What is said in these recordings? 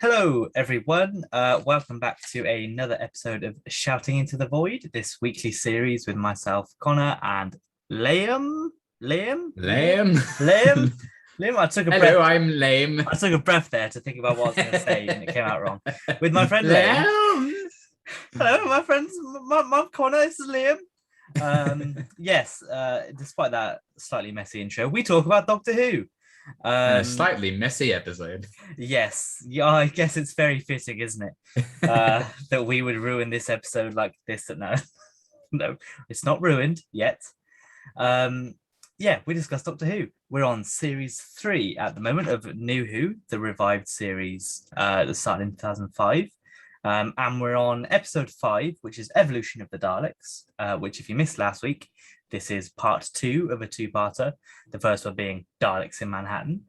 Hello, everyone. Welcome back to another episode of Shouting into the Void, this weekly series with myself, Connor, and Liam. Liam? Lame. Liam? Liam, I took a breath. Hello, I'm lame. I took a breath there to think about what I was going to say, and it came out wrong. With my friend Liam. Lame. Hello, my friends. My Connor, this is Liam. Yes, despite that slightly messy intro, we talk about Doctor Who. A slightly messy episode. Yes, yeah, I guess it's very fitting, isn't it? That we would ruin this episode like this. No, no, it's not ruined yet. Yeah, we discussed Doctor Who. We're on series 3 at the moment of New Who, the revived series that started in 2005. And we're on episode 5, which is Evolution of the Daleks, which if you missed last week, this is part 2 of a two-parter, the first one being Daleks in Manhattan.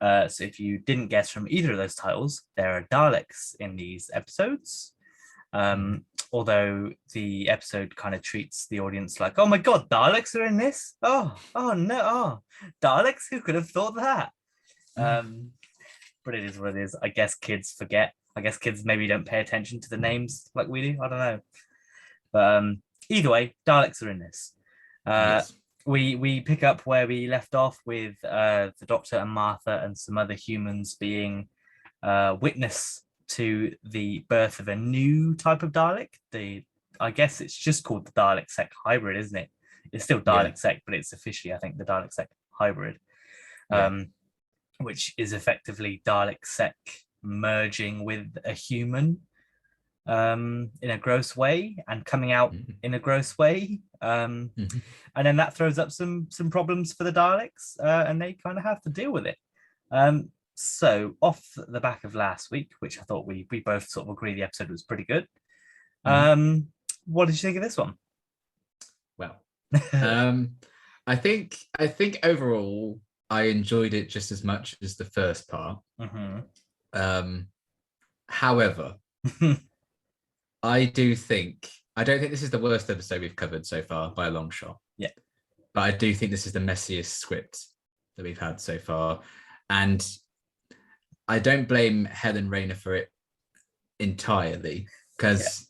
So if you didn't guess from either of those titles, there are Daleks in these episodes. Although the episode kind of treats the audience like, oh my God, Daleks are in this? Oh no, Daleks? Who could have thought that? But it is what it is. I guess kids forget. I guess kids maybe don't pay attention to the names like we do. I don't know. But either way, Daleks are in this. Yes. We pick up where we left off with the Doctor and Martha and some other humans being witness to the birth of a new type of Dalek. I guess it's just called the Dalek Sec hybrid, isn't it? It's still Dalek Sec, but it's officially, I think, the Dalek Sec hybrid, which is effectively Dalek Sec merging with a human in a gross way and coming out in a gross way, and then that throws up some problems for the Daleks, and they kind of have to deal with it. So off the back of last week, which I thought we both sort of agree the episode was pretty good, what did you think of this one? Well, I think overall I enjoyed it just as much as the first part. However, I don't think this is the worst episode we've covered so far by a long shot. Yeah. But I do think this is the messiest script that we've had so far. And I don't blame Helen Rayner for it entirely, because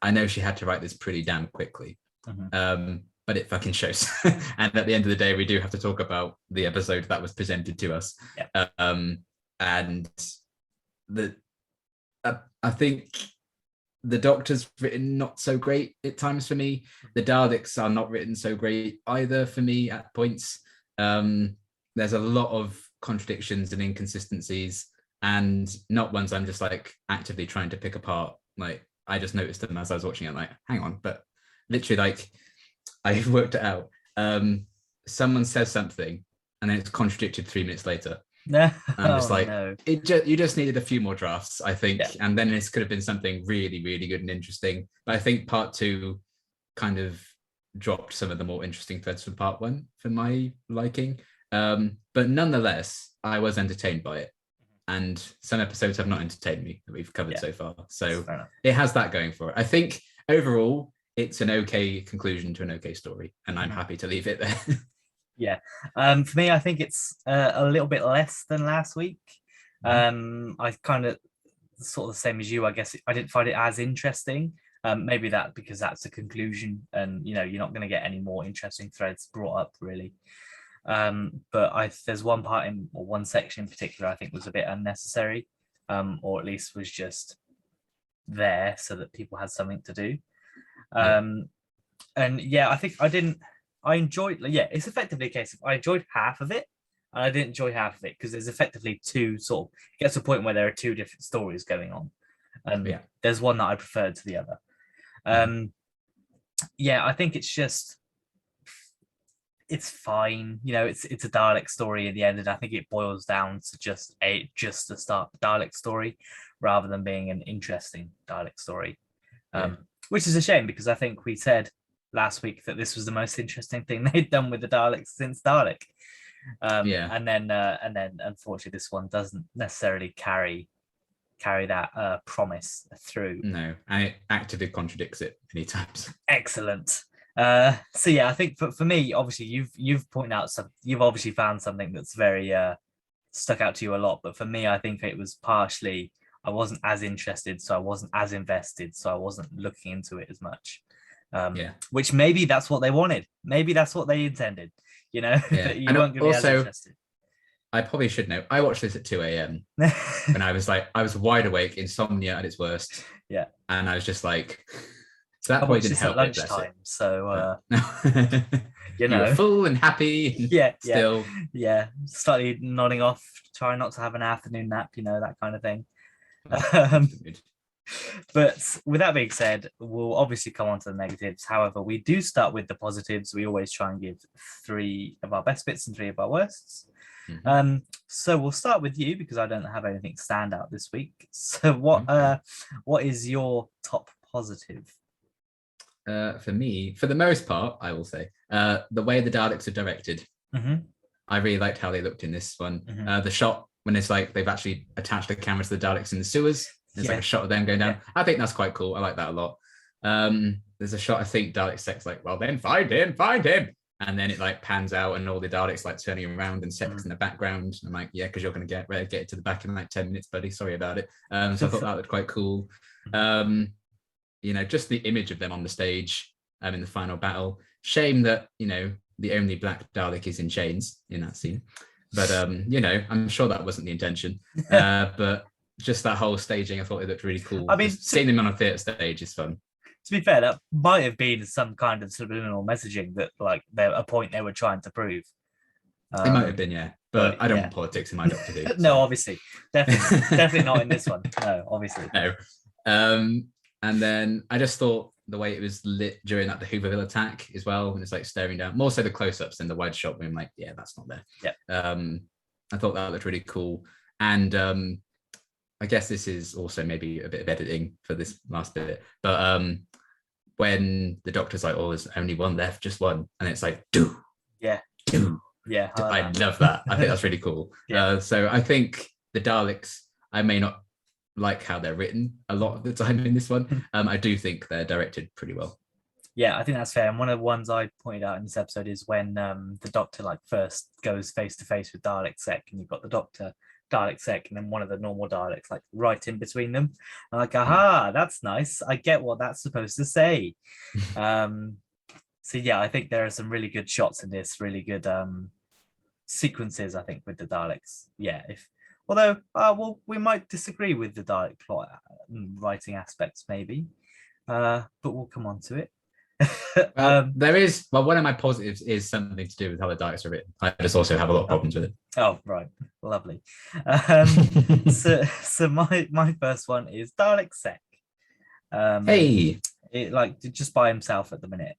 I know she had to write this pretty damn quickly. But it fucking shows. And at the end of the day, we do have to talk about the episode that was presented to us. And I think the Doctor's written not so great at times for me. The Daleks are not written so great either for me at points. There's a lot of contradictions and inconsistencies, and not ones I'm just like actively trying to pick apart. Like, I just noticed them as I was watching it, like, hang on, but literally, like, I worked it out. Someone says something and then it's contradicted 3 minutes later. I'm just like, you just needed a few more drafts, I think, and then this could have been something really, really good and interesting. But I think part 2 kind of dropped some of the more interesting threads from part 1 for my liking. But nonetheless, I was entertained by it, and some episodes have not entertained me that we've covered so far. So it has that going for it. I think overall, it's an okay conclusion to an okay story, and I'm happy to leave it there. For me, I think it's a little bit less than last week. I kind of sort of the same as you. I guess I didn't find it as interesting. Maybe that because that's the conclusion, and you're not going to get any more interesting threads brought up really. But there's one part or one section in particular I think was a bit unnecessary, or at least was just there so that people had something to do. And I think I enjoyed, it's effectively a case of I enjoyed half of it and I didn't enjoy half of it, because there's effectively two sort of, it gets to a point where there are two different stories going on, and there's one that I preferred to the other. I think it's fine, it's a Dalek story in the end, and I think it boils down to just a Dalek story rather than being an interesting Dalek story, which is a shame, because I think we said last week that this was the most interesting thing they'd done with the Daleks since Dalek. And then unfortunately this one doesn't necessarily carry that promise through. No, and it actively contradicts it many times. Excellent. I think for me, obviously you've pointed out you've obviously found something that's very stuck out to you a lot, but for me, I think it was partially I wasn't as interested, so I wasn't as invested, so I wasn't looking into it as much. Which maybe that's what they wanted. Maybe that's what they intended. You know, Yeah. that you And weren't going to be as also, interested. I probably should know. I watched this at 2 a.m. when I was wide awake, insomnia at its worst. Yeah. And I was just like, so that I probably watched didn't this help at it, bless it. lunchtime, so You know, were full and happy. yeah, Still. yeah, slightly nodding off, trying not to have an afternoon nap, you know, that kind of thing. But with that being said, we'll obviously come on to the negatives. However, we do start with the positives. We always try and give 3 of our best bits and 3 of our worsts. So we'll start with you because I don't have anything stand out this week. So what is your top positive? For me, for the most part, I will say the way the Daleks are directed. I really liked how they looked in this one. The shot when it's like they've actually attached the camera to the Daleks in the sewers. There's like a shot of them going down. I think that's quite cool. I like that a lot. There's a shot, I think Dalek Sec's like, well then find him. And then it like pans out and all the Daleks like turning around and Sec's in the background. I'm like, yeah, because you're going to get to the back in like 10 minutes, buddy. Sorry about it. So I thought that looked quite cool. You know, just the image of them on the stage in the final battle. Shame that, you know, the only black Dalek is in chains in that scene. But, you know, I'm sure that wasn't the intention. But just that whole staging, I thought it looked really cool. I mean, seeing them on a theatre stage is fun. To be fair, that might have been some kind of subliminal messaging that, like, a point they were trying to prove. It might have been, yeah. But I don't want politics in my Doctor Who. No, obviously. Definitely not in this one. No, obviously. No. And then I just thought the way it was lit during the Hooverville attack as well, when it's like staring down, more so the close-ups than the wide shot where I'm like, yeah, that's not there. Yeah. I thought that looked really cool. And I guess this is also maybe a bit of editing for this last bit, but when the Doctor's like, oh, there's only one left, just one, and it's like, do. Yeah. I love that. I think that's really cool. So I think the Daleks, I may not like how they're written a lot of the time in this one. I do think they're directed pretty well. Yeah, I think that's fair. And one of the ones I pointed out in this episode is when the Doctor like first goes face to face with Dalek Sec, and you've got the Doctor, Dalek Sec, and then one of the normal Daleks like right in between them. I'm like, aha, that's nice. I get what that's supposed to say. So yeah, I think there are some really good shots in this, really good sequences, I think, with the Daleks. Yeah, although well, we might disagree with the Dalek plot writing aspects, maybe, but we'll come on to it. There is, well, one of my positives is something to do with how the Daleks are written. I just also have a lot of problems with it. Oh, right, lovely. So my first one is Dalek Sec. Hey, it like just by himself at the minute,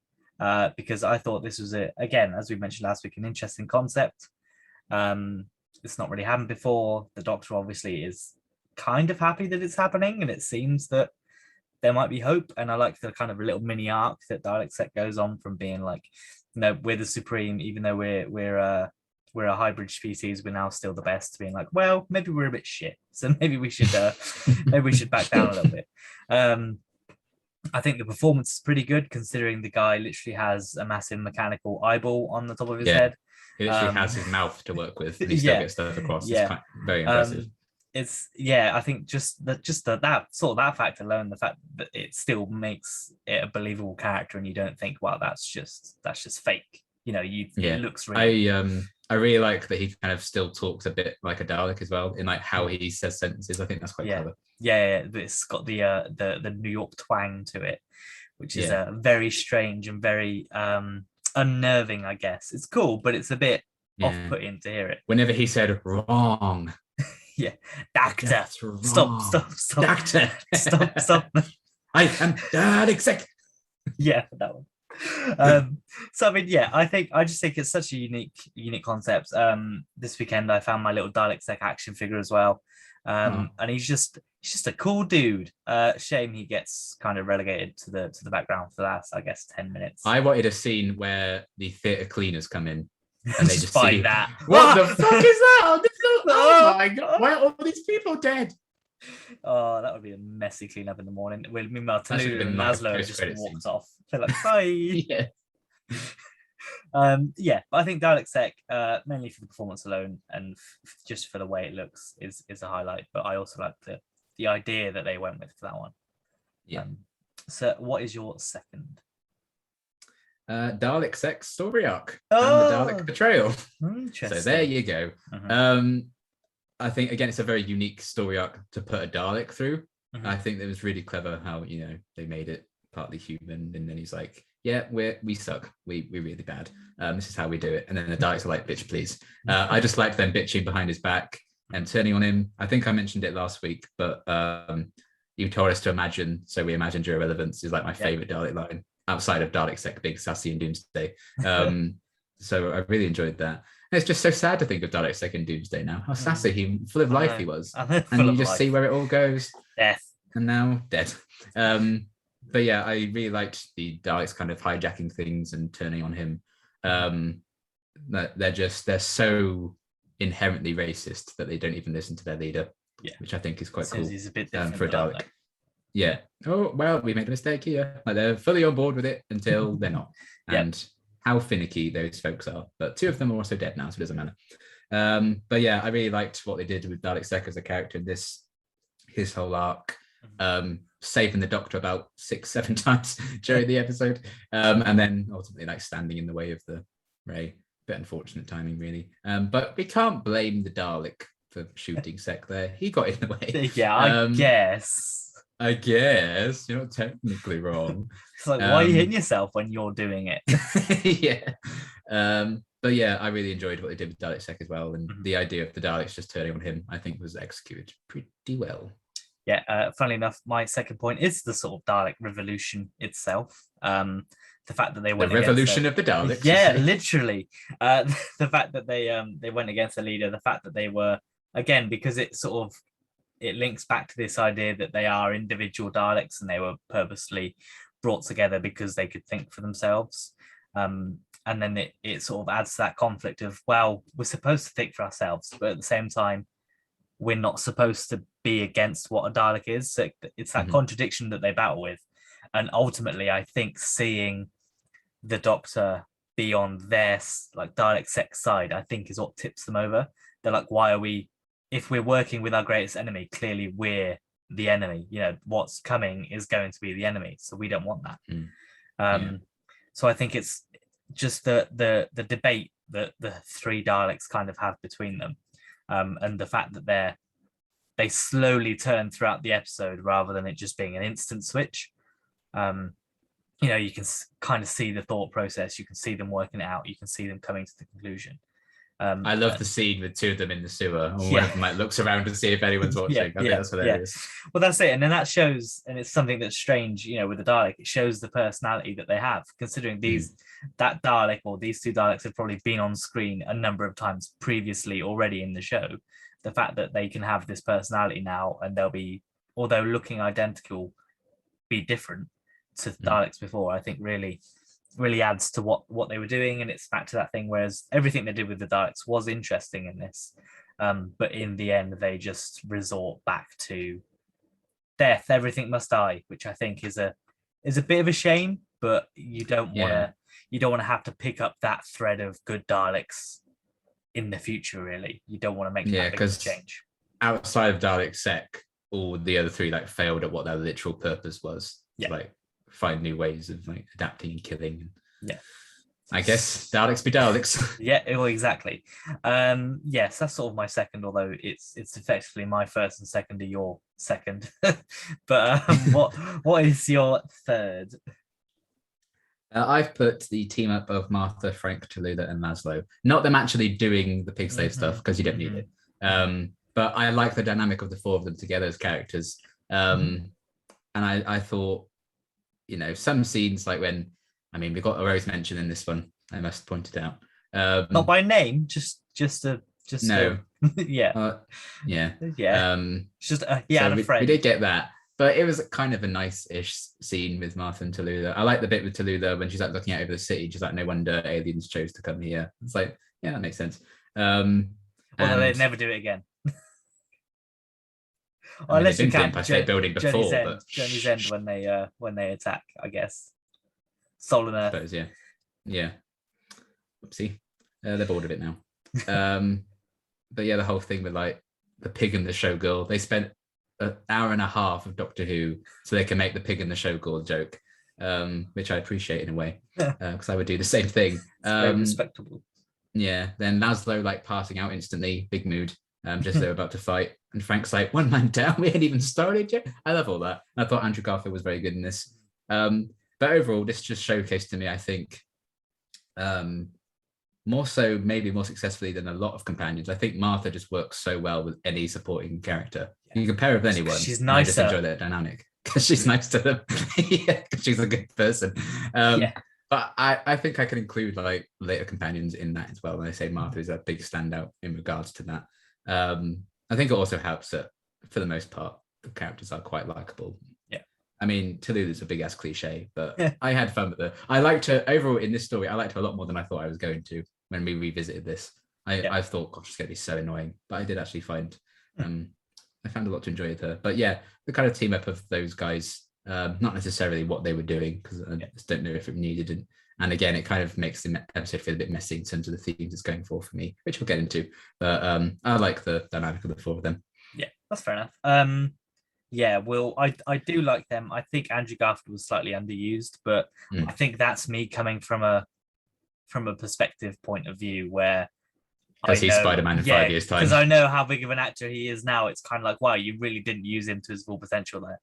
because I thought this was again, as we mentioned last week, an interesting concept. It's not really happened before. The Doctor obviously is kind of happy that it's happening, and it seems that there might be hope. And I like the kind of a little mini arc that Dalek Sec goes on from being like, you know, we're the supreme, even though we're a hybrid species, we're now still the best, to being like, well, maybe we're a bit shit, so maybe we should back down a little bit. I think the performance is pretty good, considering the guy literally has a massive mechanical eyeball on the top of his head. He literally has his mouth to work with, and he still gets stuff across. It's very impressive. I think just that sort of that fact alone, the fact that it still makes it a believable character, and you don't think, wow, that's just fake. You know, it looks real. I really like that he kind of still talks a bit like a Dalek as well, in like how he says sentences. I think that's quite clever. Yeah, it's got the New York twang to it, which is very strange and very unnerving, I guess. It's cool, but it's a bit off-putting to hear it. Whenever he said wrong. Yeah, Doctor, stop. Doctor, stop. I am Dalek Sec. Yeah, that one. So I mean, yeah, I just think it's such a unique concept. This weekend I found my little Dalek Sec action figure as well. And he's just a cool dude. Shame he gets kind of relegated to the background for the last, I guess, 10 minutes. I wanted a scene where the theatre cleaners come in and they just find see that. What the fuck is that? Oh my god! Why are all these people dead? Oh, that would be a messy cleanup in the morning. Well, meanwhile, Tallulah and Laszlo just walked off. They're like, bye. Yeah. But I think Dalek Sec, mainly for the performance alone and just for the way it looks, is a highlight. But I also like the the idea that they went with for that one. Yeah. So what is your second? Dalek Sec story arc and the Dalek Betrayal. Interesting. So there you go. I think again it's a very unique story arc to put a Dalek through. I think it was really clever how they made it partly human, and then he's like, yeah, we suck, we really bad. This is how we do it. And then the Daleks are like, bitch, please. I just liked them bitching behind his back and turning on him. I think I mentioned it last week, but you told us to imagine, so we imagined your irrelevance is like my favorite Dalek line outside of Dalek Sec, big sassy and Doomsday. So I really enjoyed that. And it's just so sad to think of Dalek Sec and Doomsday now. How sassy full of life he was. And you just see where it all goes. Death. And now dead. But yeah, I really liked the Daleks kind of hijacking things and turning on him. They're so inherently racist that they don't even listen to their leader, which I think is quite cool. He's a bit different for a Dalek. Yeah. Oh, well, we made a mistake here. Like, they're fully on board with it until they're not. And how finicky those folks are. But two of them are also dead now, so it doesn't matter. But yeah, I really liked what they did with Dalek Sec as a character in his whole arc. Saving the Doctor about 6-7 times during the episode. And then ultimately like standing in the way of the Ray. Bit unfortunate timing, really. But we can't blame the Dalek for shooting Sec there. He got in the way. Yeah, I guess. You're not technically wrong. It's like, why are you hitting yourself when you're doing it? Yeah. But yeah, I really enjoyed what they did with Dalek Sec as well. And the idea of the Daleks just turning on him, I think, was executed pretty well. Yeah, funnily enough, my second point is the sort of Dalek Revolution itself. The fact that they went the revolution of the Daleks. Yeah, literally. The fact that they went against the leader, the fact that they were, again, because it links back to this idea that they are individual Daleks and they were purposely brought together because they could think for themselves. And then it sort of adds to that conflict of, well, we're supposed to think for ourselves, but at the same time, we're not supposed to be against what a Dalek is. So it's that contradiction that they battle with. And ultimately, I think seeing the Doctor be on their like Dalek Sec side, I think is what tips them over. They're like, why are we, if we're working with our greatest enemy, clearly we're the enemy. What's coming is going to be the enemy. So we don't want that. So I think it's just the debate that the three Daleks kind of have between them. And the fact that they slowly turn throughout the episode rather than it just being an instant switch. You can kind of see the thought process. You can see them working it out. You can see them coming to the conclusion. I love the scene with two of them in the sewer. And one of them looks around to see if anyone's watching. I think that's hilarious. Well, that's it. And then that shows, and it's something that's strange, with the Dalek, it shows the personality that they have, considering that Dalek or these two Daleks have probably been on screen a number of times previously already in the show. The fact that they can have this personality now and they'll be, although looking identical, be different to Daleks before, I think really adds to what they were doing. And it's back to that thing, whereas everything they did with the Daleks was interesting in this, but in the end they just resort back to death. Everything must die, which I think is a bit of a shame, but you don't want to have to pick up that thread of good Daleks in the future. Really, you don't want to make that big change. Outside of Dalek Sec, all the other three failed at what their literal purpose was. Find new ways of adapting and killing. I guess Daleks be Daleks. Well, exactly. Yes, that's sort of my second, although it's effectively my first and second are your second. But what is your third? I've put the team up of Martha, Frank, Tallulah, and Laszlo. Not them actually doing the pig slave stuff, because you don't need it. But I like the dynamic of the four of them together as characters. And I thought, some scenes like when, we got a Rose mention in this one, I must point it out. Not by name, just no. Yeah. Just had a friend. We did get that, but it was kind of a nice-ish scene with Martha and Tallulah. I like the bit with Tallulah when she's looking out over the city. She's like, no wonder aliens chose to come here. It's like, yeah, that makes sense. Although they'd never do it again. Unless you can State Building before, Journey's End when they attack, I guess. Soul and Earth. I suppose, yeah. Oopsie, they're bored of it now. But yeah, the whole thing with the pig and the showgirl, they spent an hour and a half of Doctor Who so they can make the pig in the show gourd joke, which I appreciate in a way, because I would do the same thing. Very respectable. Yeah, then Laszlo like passing out instantly, big mood, just they're about to fight. And Frank's like, one man down, we ain't even started yet. I love all that. I thought Andrew Garfield was very good in this. But overall, this just showcased to me, I think, more so, maybe more successfully than a lot of companions. I think Martha just works so well with any supporting character. You can pair her with anyone. She's nice. I just enjoy that dynamic because she's nice to them. Yeah, because she's a good person. But I think I can include like later companions in that as well. When I say Martha is a big standout in regards to that. I think it also helps that for the most part, the characters are quite likable. Yeah. I mean, Toulouse is a big ass cliche, but I had fun with it. I liked her overall in this story. I liked her a lot more than I thought I was going to when we revisited this. I thought, gosh, it's going to be so annoying, but I did actually find, I found a lot to enjoy with her. But yeah, the kind of team up of those guys, not necessarily what they were doing, because I just don't know if it needed it. And again, it kind of makes the episode feel a bit messy in terms of the themes it's going for me, which we'll get into. But I like the dynamic of the four of them. Yeah, that's fair enough. Yeah, well, I do like them. I think Andrew Garfield was slightly underused, but I think that's me coming from a perspective point of view where because he's Spider-Man in 5 years' time. Because I know how big of an actor he is now. It's kind of like, wow, you really didn't use him to his full potential there.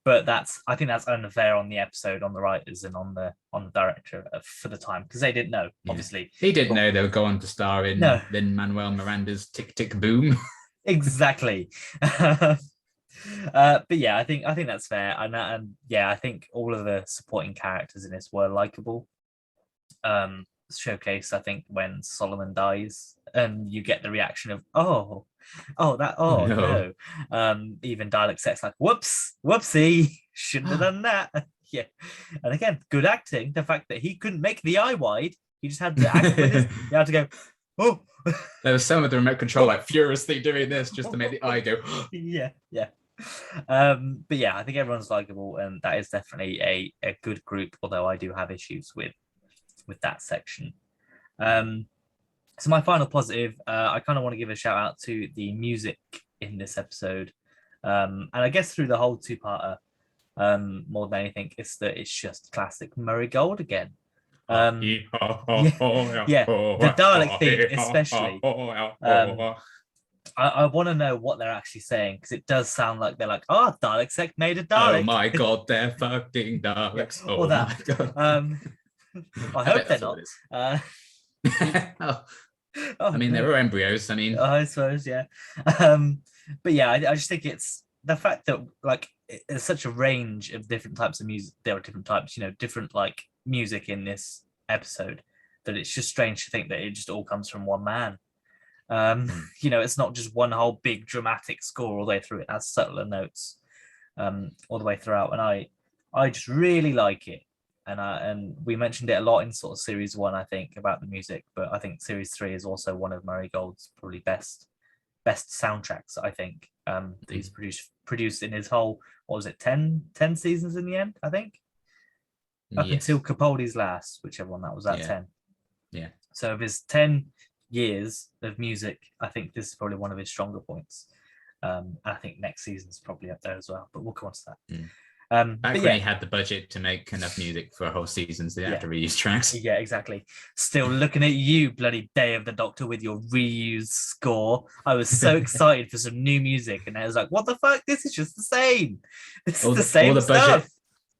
But I think that's unfair on the episode, on the writers, and on the director for the time, because they didn't know. Obviously, he didn't know they would go on to star in Lin-Manuel Miranda's Tick Tick Boom. Exactly. But yeah, I think that's fair, and yeah, I think all of the supporting characters in this were likable. Showcase, I think, when Solomon dies, and you get the reaction of no. Even Dalek Sec's like, whoopsie, shouldn't have done that. Yeah, and again, good acting. The fact that he couldn't make the eye wide, he just had to act with his, he had to go, oh. There was some of the remote control like furiously doing this just to make the eye go. Yeah. But yeah, I think everyone's likable, and that is definitely a good group, although I do have issues with that section. So my final positive, I kind of want to give a shout out to the music in this episode, and I guess through the whole two-parter, more than anything, it's just classic Murray Gold again. The Dalek theme especially. I want to know what they're actually saying, because it does sound like they're like, Dalek Sec made a Dalek. Oh my god, they're fucking Daleks. Yeah, or that. My god. I hope they're not. I mean, they were embryos. I mean, I suppose, yeah. But yeah, I just think it's the fact that like there's such a range of different types of music. There are different types, different like music in this episode, that it's just strange to think that it just all comes from one man. It's not just one whole big dramatic score all the way through. It has subtler notes all the way throughout, and I just really like it. And we mentioned it a lot in sort of series 1, I think, about the music, but I think series 3 is also one of Murray Gold's probably best soundtracks, I think, that he's produced in his whole, what was it, 10 seasons in the end, I think, up until Capaldi's last, whichever one that was, 10. Yeah. So of his 10 years of music, I think this is probably one of his stronger points. I think next season's probably up there as well, but we'll come on to that. Back when he had the budget to make enough music for a whole season, so they have to reuse tracks. Yeah, exactly. Still looking at you, bloody Day of the Doctor, with your reused score. I was so excited for some new music, and I was like, what the fuck? This is just the same. This is the same stuff.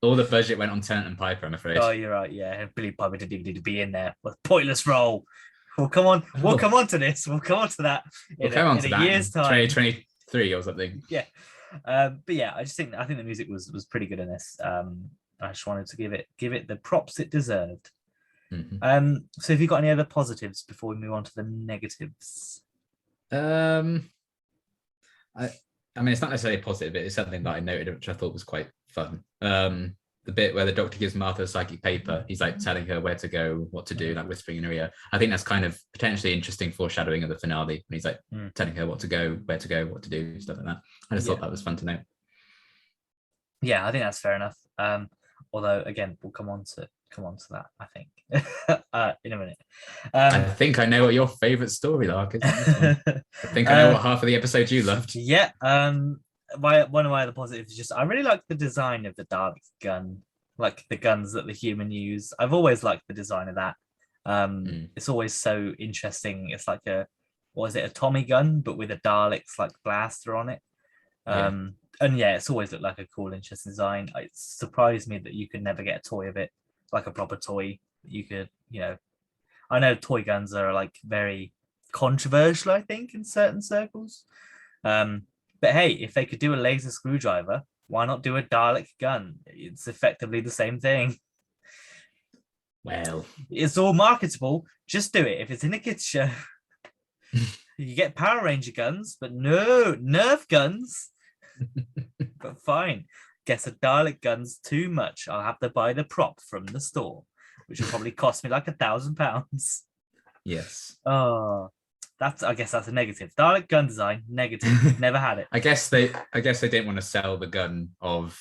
All the budget went on Tennant and Piper, I'm afraid. Oh, you're right, yeah. Billy Piper didn't need to be in there. What a pointless role. We'll come on to this. We'll come on to that in a year's time. 2023 or something. Yeah. But yeah, I think the music was pretty good in this. I just wanted to give it the props it deserved. Mm-hmm. So have you got any other positives before we move on to the negatives? I mean, it's not necessarily positive, but it's something that I noted, which I thought was quite fun. The bit where the Doctor gives Martha a psychic paper, he's like telling her where to go, what to do, like whispering in her ear. I think that's kind of potentially interesting foreshadowing of the finale, when he's like telling her what to go, where to go, what to do, stuff like that. I just thought that was fun to note. Yeah, I think that's fair enough. Although again, we'll come on to that, I think, in a minute. I think I know what your favourite story arc is. I think I know what half of the episode you loved. Yeah. one of my other positives is just I really like the design of the Dalek gun, like the guns that the human use. I've always liked the design of that. It's always so interesting. It's like what is it, a Tommy gun, but with a Dalek's like blaster on it. And yeah, it's always looked like a cool, interesting design. It surprised me that you could never get a toy of it, like a proper toy. You could, I know toy guns are like very controversial, I think, in certain circles. But hey, if they could do a laser screwdriver, why not do a Dalek gun? It's effectively the same thing. Well, it's all marketable. Just do it. If it's in a kids show, you get Power Ranger guns, but no Nerf guns. But fine. Guess a Dalek gun's too much. I'll have to buy the prop from the store, which will probably cost me like £1,000. Yes. Oh, I guess that's a negative. Dalek gun design, negative. Never had it. I guess they didn't want to sell the gun of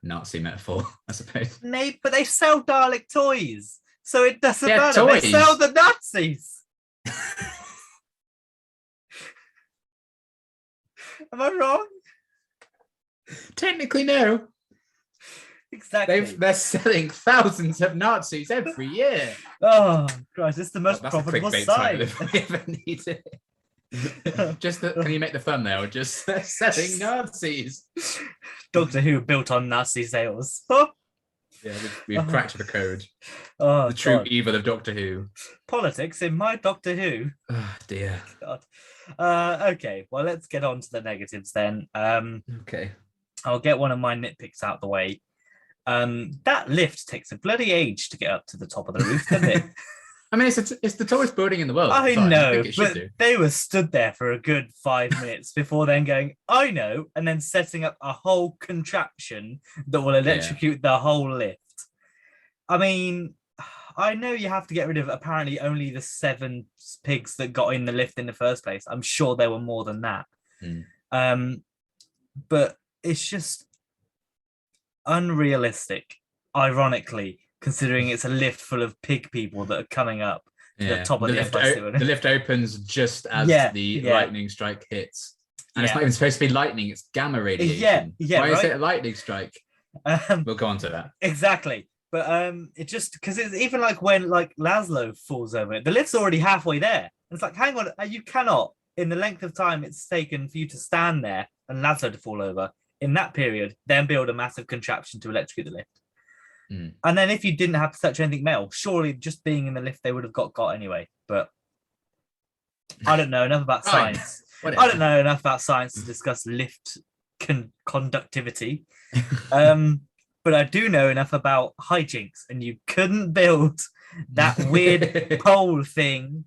Nazi metaphor, I suppose. But they sell Dalek toys, so it doesn't matter. Toys. They sell the Nazis. Am I wrong? Technically, no. Exactly. They're selling thousands of Nazis every year. Oh, Christ, it's the most that's profitable a clickbait site. if we ever need it. Can you make the thumbnail? Just selling Nazis. Doctor Who built on Nazi sales. Yeah, we've cracked the code. Oh, the true God. evil of Doctor Who. Politics in my Doctor Who. Oh, dear. God. Okay, well, let's get on to the negatives then. Okay. I'll get one of my nitpicks out the way. That lift takes a bloody age to get up to the top of the roof, doesn't it? I mean, it's the tallest building in the world. I know, but do. they were stood there for a good 5 minutes before then going, I know, and then setting up a whole contraption that will electrocute the whole lift. I mean, I know you have to get rid of apparently only the 7 pigs that got in the lift in the first place. I'm sure there were more than that. But it's just unrealistic, ironically, considering it's a lift full of pig people that are coming up to the top of the Empire State Building. The lift opens just as the lightning strike hits. And it's not even supposed to be lightning, it's gamma radiation. Why is it a lightning strike? We'll go on to that. Exactly. But it just, because it's even like when like Laszlo falls over it, the lift's already halfway there. It's like, hang on, you cannot, in the length of time it's taken for you to stand there and Laszlo to fall over, in that period, then build a massive contraption to electrocute the lift. And then if you didn't have to touch anything metal, surely just being in the lift, they would have got anyway. But I don't know enough about science. I don't know enough about science to discuss lift conductivity. But I do know enough about hijinks, and you couldn't build that weird pole thing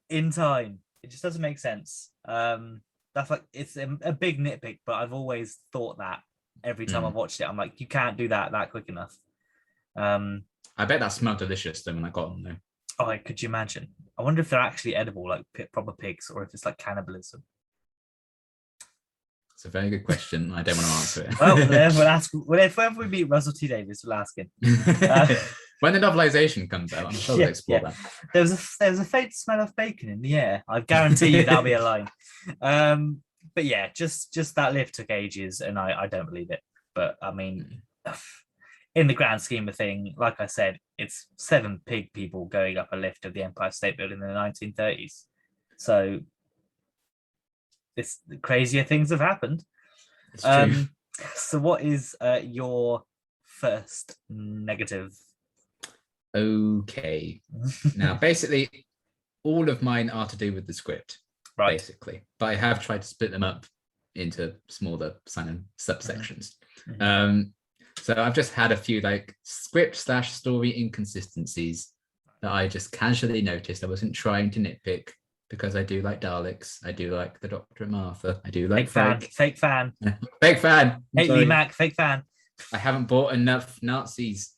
in time. It just doesn't make sense. That's like, it's a big nitpick, but I've always thought that every time I've watched it. I'm like, you can't do that quick enough. I bet that smelled delicious then when I got them though. Oh, could you imagine? I wonder if they're actually edible, like proper pigs, or if it's like cannibalism. It's a very good question. I don't want to answer it. Well, we'll ask. Whenever we meet Russell T Davies, we'll ask him. When the novelization comes out, I'm sure we'll explore that. There's a faint smell of bacon in the air. I guarantee you that'll be a line. But yeah, just that lift took ages, and I don't believe it. But I mean, in the grand scheme of thing, like I said, it's 7 pig people going up a lift of the Empire State Building in the 1930s. So crazier things have happened. It's true. So what is your first negative? Okay. Now, basically, all of mine are to do with the script, right? Basically, but I have tried to split them up into smaller subsections. So I've just had a few like script/story inconsistencies that I just casually noticed. I wasn't trying to nitpick because I do like Daleks. I do like the Doctor and Martha. I do like fake fan. Haley Mac, fake fan. I haven't bought enough Nazis.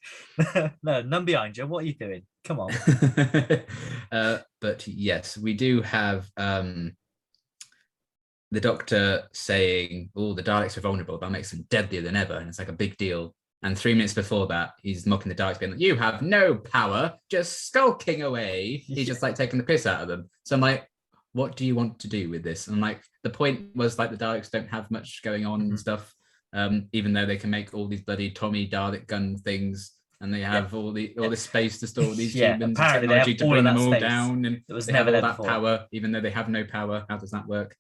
No, none behind you. What are you doing? Come on. But yes, we do have the Doctor saying, "Oh, the Daleks are vulnerable. That makes them deadlier than ever," and it's like a big deal. And 3 minutes before that, he's mocking the Daleks, being like, "You have no power, just skulking away." He's just like taking the piss out of them. So I'm like, what do you want to do with this? And like the point was like the Daleks don't have much going on and stuff, even though they can make all these bloody Tommy Dalek gun things, and they have all this space to store all these humans, and technology to bring them all down, and they have all that power, even though they have no power. How does that work?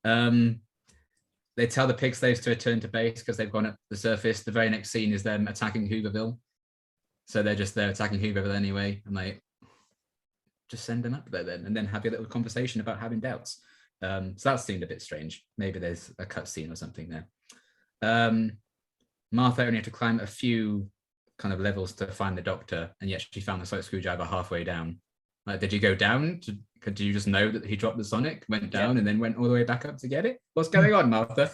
They tell the pig slaves to return to base because they've gone up the surface. The very next scene is them attacking Hooverville. So they're just there attacking Hooverville anyway. I'm like, just send them up there then, and then have your little conversation about having doubts. So that seemed a bit strange. Maybe there's a cut scene or something there. Martha only had to climb a few kind of levels to find the Doctor, and yet she found the sonic screwdriver halfway down. Like, did you go down? Could you just know that he dropped the sonic, went down, and then went all the way back up to get it? What's going on, Martha?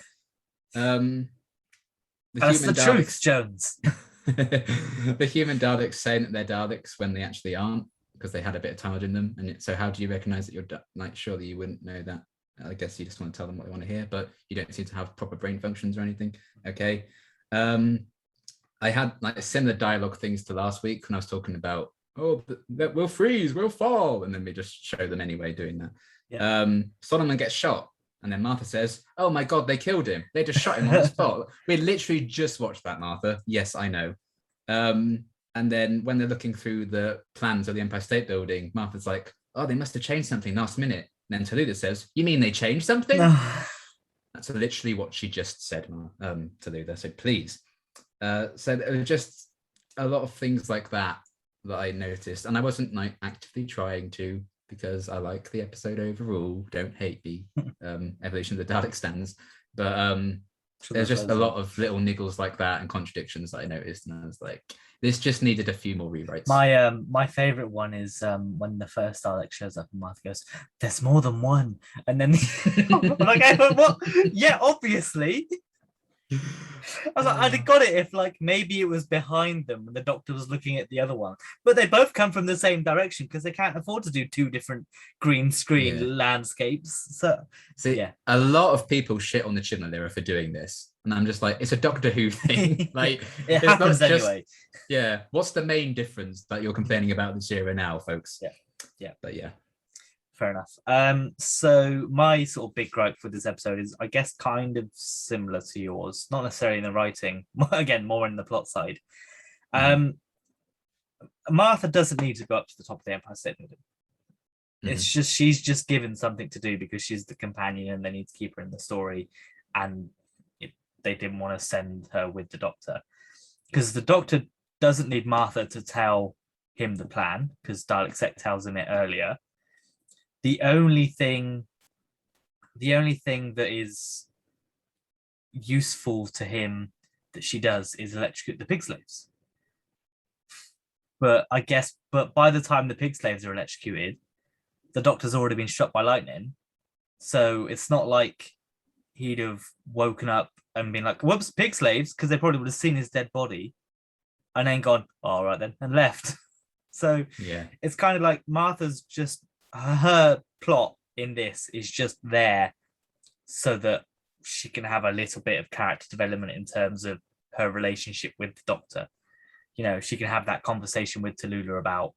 That's the truth, Jones. The human Daleks saying that they're Daleks when they actually aren't, because they had a bit of time in them. And so how do you recognize that you're like, surely you wouldn't know that. I guess you just want to tell them what they want to hear, but you don't seem to have proper brain functions or anything. Okay. I had like similar dialogue things to last week when I was talking about, we'll freeze, we'll fall. And then we just show them anyway doing that. Yeah. Solomon gets shot. And then Martha says, oh my God, they killed him. They just shot him on the spot. We literally just watched that, Martha. Yes, I know. And then when they're looking through the plans of the Empire State Building, Martha's like, oh, they must have changed something last minute. And then Tallulah says, you mean they changed something? That's literally what she just said, Tallulah. So please. So there were just a lot of things like that I noticed. And I wasn't like actively trying to, because I like the episode overall. Don't hate me. Evolution of the Dalek stands. But there's just a lot of little niggles like that and contradictions that I noticed. And I was like, this just needed a few more rewrites. My favorite one is when the first Dalek shows up and Martha goes, there's more than one. And then like, what? Yeah, obviously. I was like, I'd have got it if like maybe it was behind them and the Doctor was looking at the other one, but they both come from the same direction because they can't afford to do two different green screen landscapes. So yeah, a lot of people shit on the Chibnall era for doing this, and I'm just like, it's a Doctor Who thing. Like it happens anyway. Yeah, what's the main difference that you're complaining about this era now, folks? Yeah, but yeah. Fair enough. So my sort of big gripe with this episode is, I guess, kind of similar to yours, not necessarily in the writing, again, more in the plot side. Martha doesn't need to go up to the top of the Empire State Building. It's just, she's just given something to do because she's the companion and they need to keep her in the story. And they didn't want to send her with the Doctor because the Doctor doesn't need Martha to tell him the plan because Dalek Sec tells him it earlier. The only thing that is useful to him that she does is electrocute the pig slaves. But by the time the pig slaves are electrocuted, the Doctor's already been struck by lightning. So it's not like he'd have woken up and been like, whoops, pig slaves, because they probably would have seen his dead body and then gone, all right then, and left. So yeah, it's kind of like Martha's just, her plot in this is just there so that she can have a little bit of character development in terms of her relationship with the Doctor. You know, she can have that conversation with Tallulah about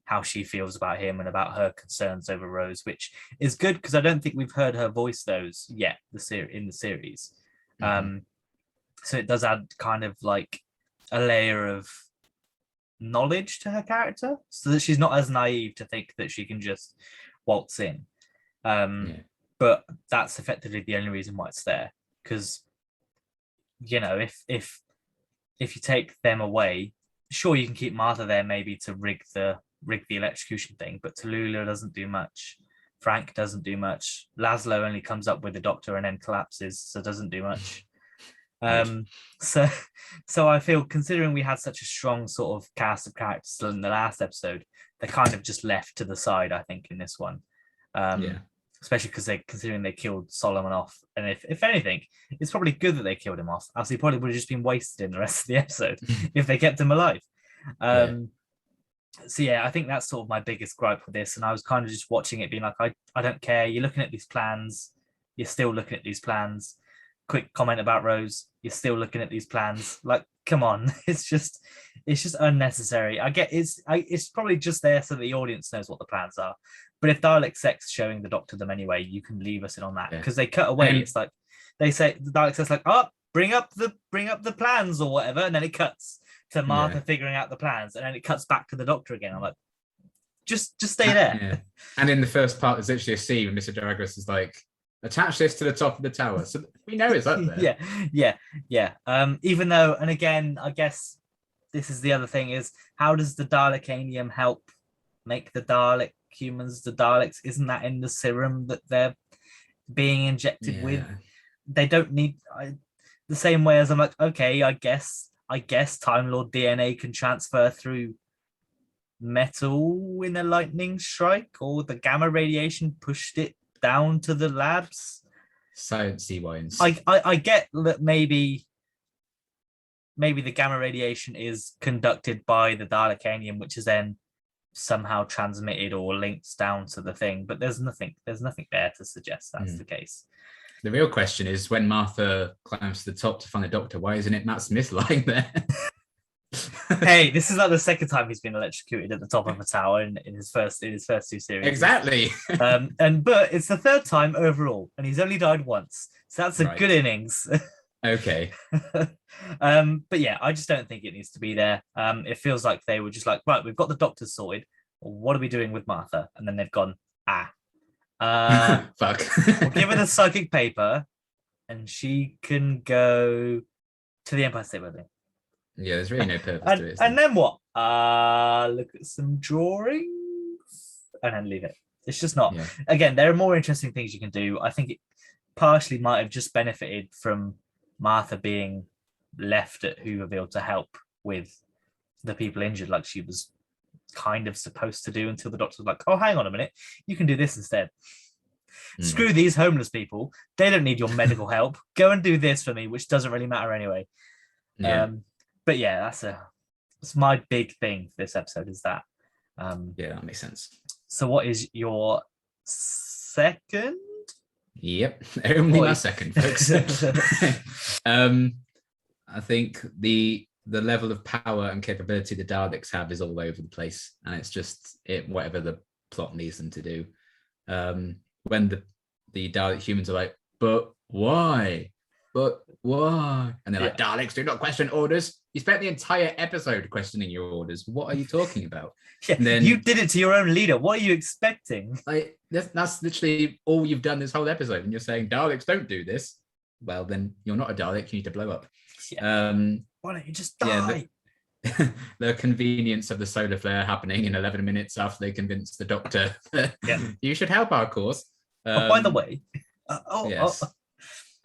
how she feels about him and about her concerns over Rose, which is good because I don't think we've heard her voice those yet in the series. So it does add kind of like a layer of knowledge to her character so that she's not as naive to think that she can just waltz in. But that's effectively the only reason why it's there, because you know, if you take them away, sure, you can keep Martha there maybe to rig the electrocution thing, but Tallulah doesn't do much, Frank doesn't do much, Laszlo only comes up with the Doctor and then collapses, so doesn't do much. So I feel, considering we had such a strong sort of cast of characters in the last episode, they're kind of just left to the side, I think, in this one. Especially because considering they killed Solomon off, and if anything, it's probably good that they killed him off, as he probably would have just been wasted in the rest of the episode if they kept him alive. So yeah, I think that's sort of my biggest gripe with this, and I was kind of just watching it being like, I don't care, you're looking at these plans, you're still looking at these plans. Quick comment about Rose, you're still looking at these plans, like, come on. It's just unnecessary. I get it's probably just there so the audience knows what the plans are, But if Dalek Sec's showing the Doctor them anyway, you can leave us in on that, Yeah. because they cut away. It's like they say the Dalek Sec's like, oh, bring up the plans or whatever, and then it cuts to Martha figuring out the plans, and then it cuts back to the Doctor again. I'm like, just stay there. Yeah. And in the first part, there's literally a scene when Mr. Douglas is like, attach this to the top of the tower, so we know it's up there. yeah. Even though, and again, I guess this is the other thing, is how does the Dalekanium help make the Dalek humans the Daleks? Isn't that in the serum that they're being injected with? They don't need the same way as I'm like, okay, I guess Time Lord DNA can transfer through metal in a lightning strike, or the gamma radiation pushed it down to the labs. Sciencey wines. I get that maybe the gamma radiation is conducted by the Dalekanium, which is then somehow transmitted or linked down to the thing, but there's nothing there to suggest that's the case. The real question is, when Martha climbs to the top to find the Doctor, why isn't it Matt Smith lying there? Hey, this is not the second time he's been electrocuted at the top of a tower in his first two series. Exactly. But it's the third time overall, and he's only died once, so that's a good innings. Okay. But yeah, I just don't think it needs to be there. It feels like they were just like, right, we've got the Doctor sorted. What are we doing with Martha? And then they've gone, fuck. We'll give her the psychic paper, and she can go to the Empire State Building. Yeah, there's really no purpose to it. And then what? Look at some drawings and then leave it. It's just not. Yeah. Again, there are more interesting things you can do. I think it partially might have just benefited from Martha being left at Hooverville to help with the people injured, like she was kind of supposed to do, until the Doctor was like, oh, hang on a minute, you can do this instead. Screw these homeless people. They don't need your medical help. Go and do this for me, which doesn't really matter anyway. Yeah. But yeah, that's my big thing for this episode, is that. Yeah, that makes sense. So what is your second? Yep, only my second, folks. I think the level of power and capability the Daleks have is all over the place, and it's just whatever the plot needs them to do. When the Dalek humans are like, but why? But why? And they're like, Daleks do not question orders. You spent the entire episode questioning your orders. What are you talking about? Yeah, then, you did it to your own leader. What are you expecting? Like that's literally all you've done this whole episode. And you're saying Daleks don't do this. Well, then you're not a Dalek. You need to blow up. Yeah. Why don't you just die? Yeah, the convenience of the solar flare happening in 11 minutes after they convinced the Doctor you should help our cause. By the way. Yes.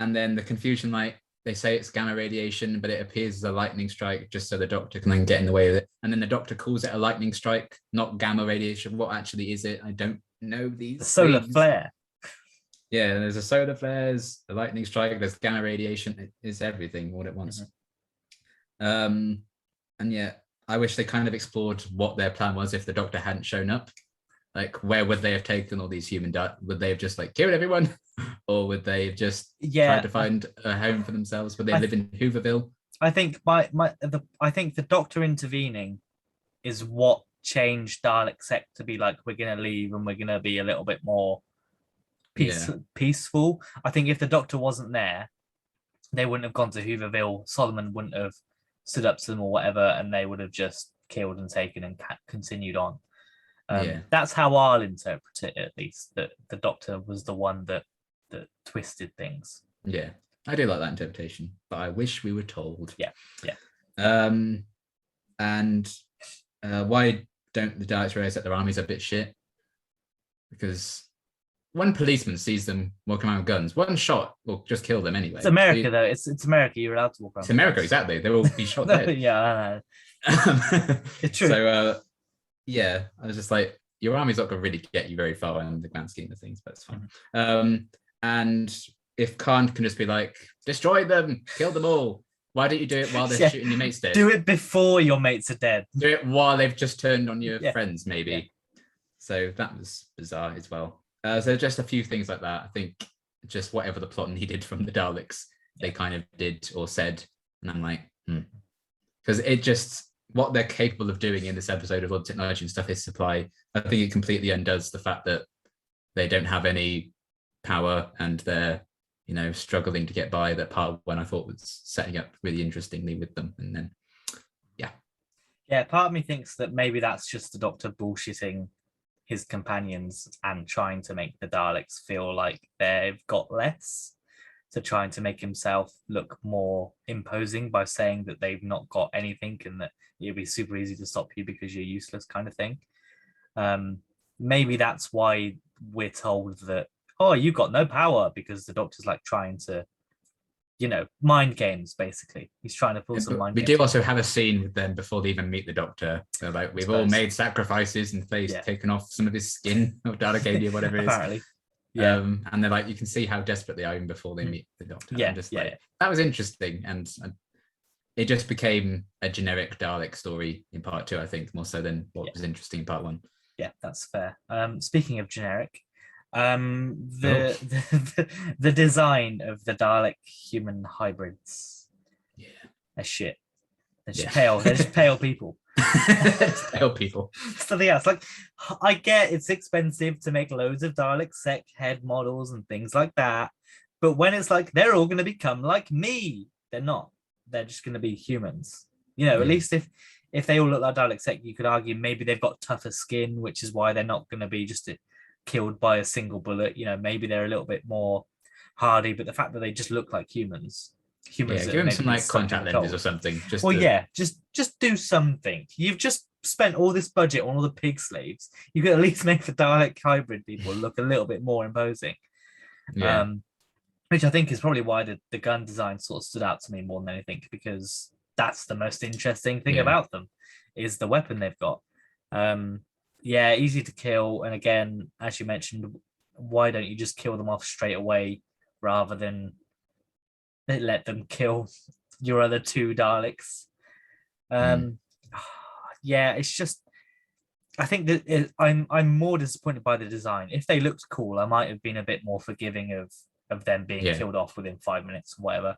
And then the confusion, like they say it's gamma radiation, but it appears as a lightning strike just so the Doctor can then get in the way of it. And then the Doctor calls it a lightning strike, not gamma radiation. What actually is it? I don't know these. The solar flare. Yeah, there's a solar flare, there's a lightning strike, there's gamma radiation. It is everything all at once. And yeah, I wish they kind of explored what their plan was if the Doctor hadn't shown up. Like, where would they have taken all these human would they have just like killed everyone, or would they have just tried to find a home for themselves? Would they live in Hooverville? I think I think the Doctor intervening is what changed Dalek Sec to be like, we're gonna leave and we're gonna be a little bit more peaceful. I think if the Doctor wasn't there, they wouldn't have gone to Hooverville. Solomon wouldn't have stood up to them or whatever, and they would have just killed and taken and continued on. That's how I'll interpret it, at least, that the Doctor was the one that twisted things. Yeah, I do like that interpretation, but I wish we were told. Yeah. And why don't the Daleks realize that their army's a bit shit? Because one policeman sees them walking around with guns. One shot will just kill them anyway. It's America, though. It's America. You're allowed to walk around. It's America, exactly. They will be shot dead. Yeah, I know. It's true. So, yeah, I was just like, your army's not going to really get you very far in the grand scheme of things, but it's fine. And if Khan can just be like, destroy them, kill them all, why don't you do it while they're shooting your mates dead? Do it before your mates are dead. Do it while they've just turned on your friends, maybe. Yeah. So that was bizarre as well. So just a few things like that. I think just whatever the plot needed from the Daleks, they kind of did or said. And I'm like, because it just what they're capable of doing in this episode of all the technology and stuff is supply. I think it completely undoes the fact that they don't have any power and they're, struggling to get by. That part one I thought was setting up really interestingly with them. And then, Yeah, part of me thinks that maybe that's just the Doctor bullshitting his companions and trying to make the Daleks feel like they've got less, to trying to make himself look more imposing by saying that they've not got anything and that it'll be super easy to stop you because you're useless, kind of thing. Maybe that's why we're told that, oh, you've got no power, because the Doctor's like trying to, mind games, basically. He's trying to pull some mind games. We do also have a scene with them before they even meet the Doctor. They're like, we've all made sacrifices and he's taken off some of his skin or Dalek or whatever it is. Apparently. Yeah. And they're like, you can see how desperate they are even before they meet the Doctor. Yeah. That was interesting. And it just became a generic Dalek story in part 2, I think, more so than what was interesting in part 1. Yeah, that's fair. Speaking of generic, the design of the Dalek human hybrids. Yeah. They're shit. They're just pale. They're just pale people. Pale people. Something else. Like, I get it's expensive to make loads of Dalek Sec head models and things like that, but when it's like they're all going to become like me, they're not. They're just going to be humans. At least if they all look like Dalek Sec, you could argue maybe they've got tougher skin, which is why they're not going to be just killed by a single bullet. Maybe they're a little bit more hardy, but the fact that they just look like humans. Give them some like contact lenses or something. Just do something. You've just spent all this budget on all the pig slaves. You could at least make the Dalek hybrid people look a little bit more imposing. Yeah. Which I think is probably why the gun design sort of stood out to me more than anything, because that's the most interesting thing about them, is the weapon they've got. Easy to kill. And again, as you mentioned, why don't you just kill them off straight away rather than let them kill your other 2 Daleks? It's just, I think that I'm more disappointed by the design. If they looked cool, I might have been a bit more forgiving of them being killed off within 5 minutes or whatever.